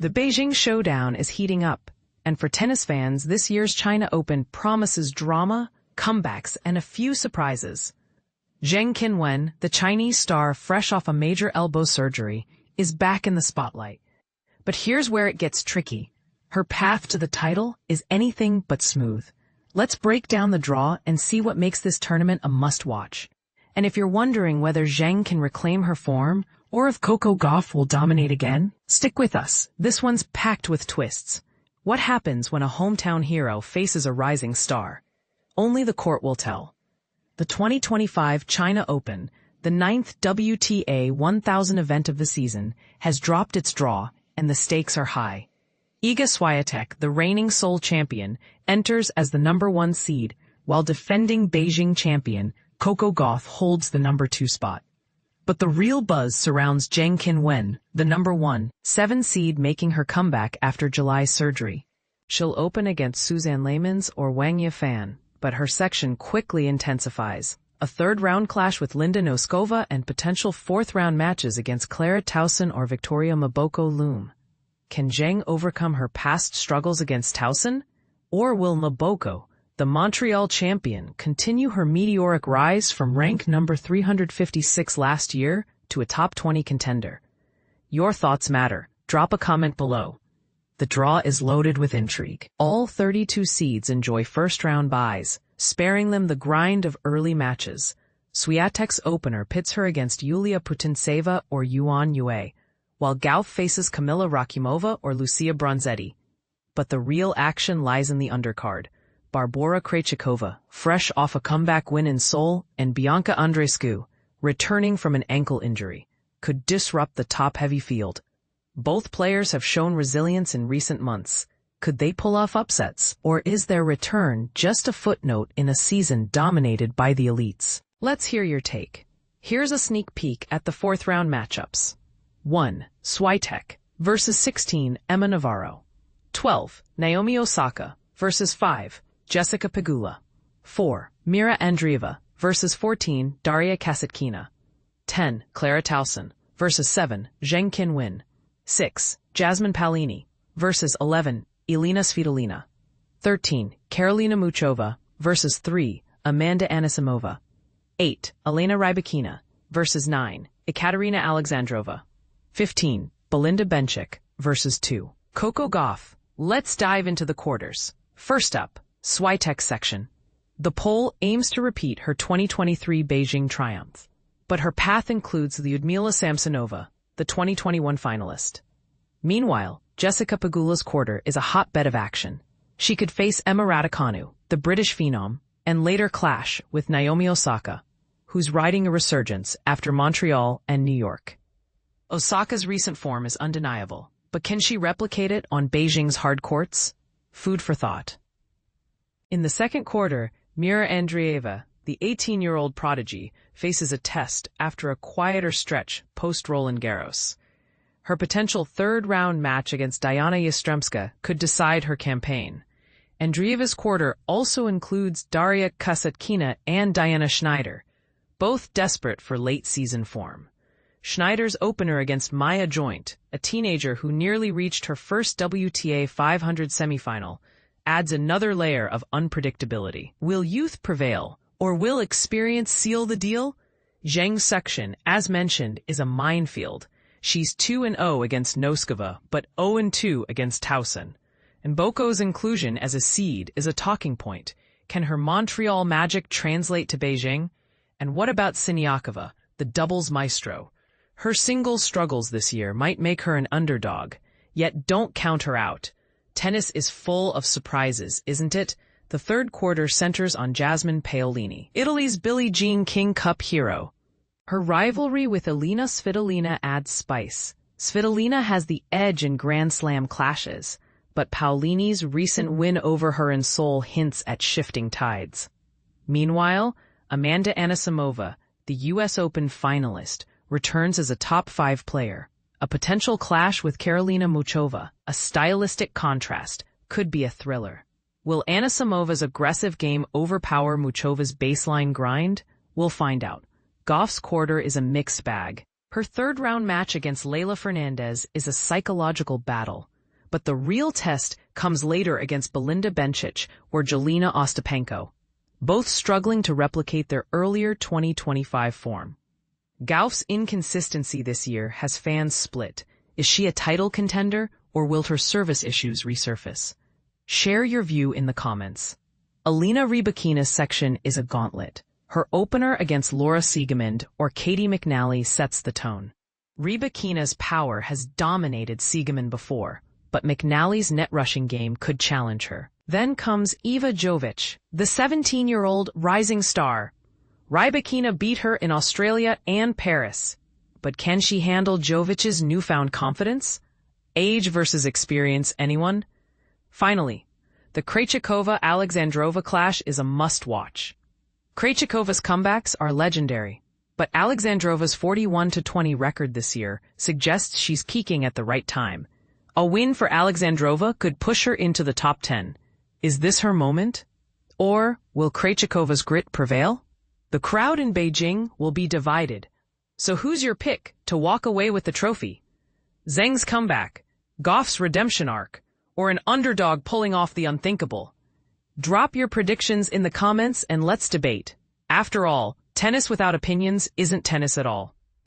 The Beijing showdown is heating up, and for tennis fans, this year's China Open promises drama, comebacks, and a few surprises. Zheng Qinwen, the Chinese star fresh off a major elbow surgery, is back in the spotlight. But here's where it gets tricky. Her path to the title is anything but smooth. Let's break down the draw and see what makes this tournament a must-watch. And if you're wondering whether Zheng can reclaim her form, or if Coco Gauff will dominate again, stick with us. This one's packed with twists. What happens when a hometown hero faces a rising star? Only the court will tell. The 2025 China Open, the 9th WTA 1000 event of the season, has dropped its draw, and the stakes are high. Iga Swiatek, the reigning sole champion, enters as the #1 seed, while defending Beijing champion Coco Gauff holds the #2 spot. But the real buzz surrounds Zheng Qinwen, the #1, 7 seed making her comeback after July's surgery. She'll open against Suzanne Lehmanns or Wang Yifan, but her section quickly intensifies. A third-round clash with Linda Noskova and potential fourth-round matches against Clara Tauson or Victoria Mboko loom. Can Zheng overcome her past struggles against Tauson? Or will Mboko, the Montreal champion, continue her meteoric rise from rank number 356 last year to a top 20 contender? Your thoughts matter. Drop a comment below. The draw is loaded with intrigue. All 32 seeds enjoy first-round byes, sparing them the grind of early matches. Swiatek's opener pits her against Yulia Putintseva or Yuan Yue, while Gauff faces Kamila Rakimova or Lucia Bronzetti. But the real action lies in the undercard. Barbora Krejcikova, fresh off a comeback win in Seoul, and Bianca Andreescu, returning from an ankle injury, could disrupt the top-heavy field. Both players have shown resilience in recent months. Could they pull off upsets, or is their return just a footnote in a season dominated by the elites? Let's hear your take. Here's a sneak peek at the fourth-round matchups. 1. Swiatek versus 16, Emma Navarro. 12. Naomi Osaka versus 5. Jessica Pegula. 4. Mira Andreeva versus 14. Daria Kasatkina. 10. Clara Tauson versus 7. Zheng Qinwen. 6. Jasmine Paolini versus 11. Elina Svitolina. 13. Karolina Muchova versus 3. Amanda Anisimova. 8. Elena Rybakina versus 9. Ekaterina Alexandrova. 15. Belinda Bencic versus 2. Coco Gauff. Let's dive into the quarters. First up, Swiatek's section. The poll aims to repeat her 2023 Beijing triumph, but her path includes Lyudmila Samsonova, the 2021 finalist. Meanwhile, Jessica Pegula's quarter is a hotbed of action. She could face Emma Raducanu, the British phenom, and later clash with Naomi Osaka, who's riding a resurgence after Montreal and New York. Osaka's recent form is undeniable, but can she replicate it on Beijing's hard courts? Food for thought. In the second quarter, Mira Andreeva, the 18-year-old prodigy, faces a test after a quieter stretch post-Roland Garros. Her potential third-round match against Diana Yastremska could decide her campaign. Andreeva's quarter also includes Daria Kasatkina and Diana Schneider, both desperate for late-season form. Schneider's opener against Maya Joint, a teenager who nearly reached her first WTA 500 semifinal, adds another layer of unpredictability. Will youth prevail, or will experience seal the deal? Zheng's section, as mentioned, is a minefield. She's 2-0 against Noskova, but 0-2 against Tauson. And Mboko's inclusion as a seed is a talking point. Can her Montreal magic translate to Beijing? And what about Siniakova, the doubles maestro? Her singles struggles this year might make her an underdog, yet don't count her out. Tennis is full of surprises, isn't it? The third quarter centers on Jasmine Paolini, Italy's Billie Jean King Cup hero. Her rivalry with Elina Svitolina adds spice. Svitolina has the edge in Grand Slam clashes, but Paolini's recent win over her in Seoul hints at shifting tides. Meanwhile, Amanda Anisimova, the U.S. Open finalist, returns as a top 5 player. A potential clash with Karolina Muchova, a stylistic contrast, could be a thriller. Will Anisimova's aggressive game overpower Muchova's baseline grind? We'll find out. Gauff's quarter is a mixed bag. Her third-round match against Leylah Fernandez is a psychological battle, but the real test comes later against Belinda Bencic or Jelena Ostapenko, both struggling to replicate their earlier 2025 form. Gauff's inconsistency this year has fans split. Is she a title contender, or will her service issues resurface? Share your view in the comments. Alina Rybakina's section is a gauntlet. Her opener against Laura Siegemund or Katie McNally sets the tone. Rybakina's power has dominated Siegemund before, but McNally's net-rushing game could challenge her. Then comes Eva Jovic, the 17-year-old rising star. Rybakina beat her in Australia and Paris. But can she handle Jovic's newfound confidence? Age versus experience, anyone? Finally, the Krejcikova-Alexandrova clash is a must-watch. Krejcikova's comebacks are legendary, but Alexandrova's 41-20 record this year suggests she's peaking at the right time. A win for Alexandrova could push her into the top 10. Is this her moment? Or will Krejcikova's grit prevail? The crowd in Beijing will be divided. So who's your pick to walk away with the trophy? Zheng's comeback, Gauff's redemption arc, or an underdog pulling off the unthinkable? Drop your predictions in the comments and let's debate. After all, tennis without opinions isn't tennis at all.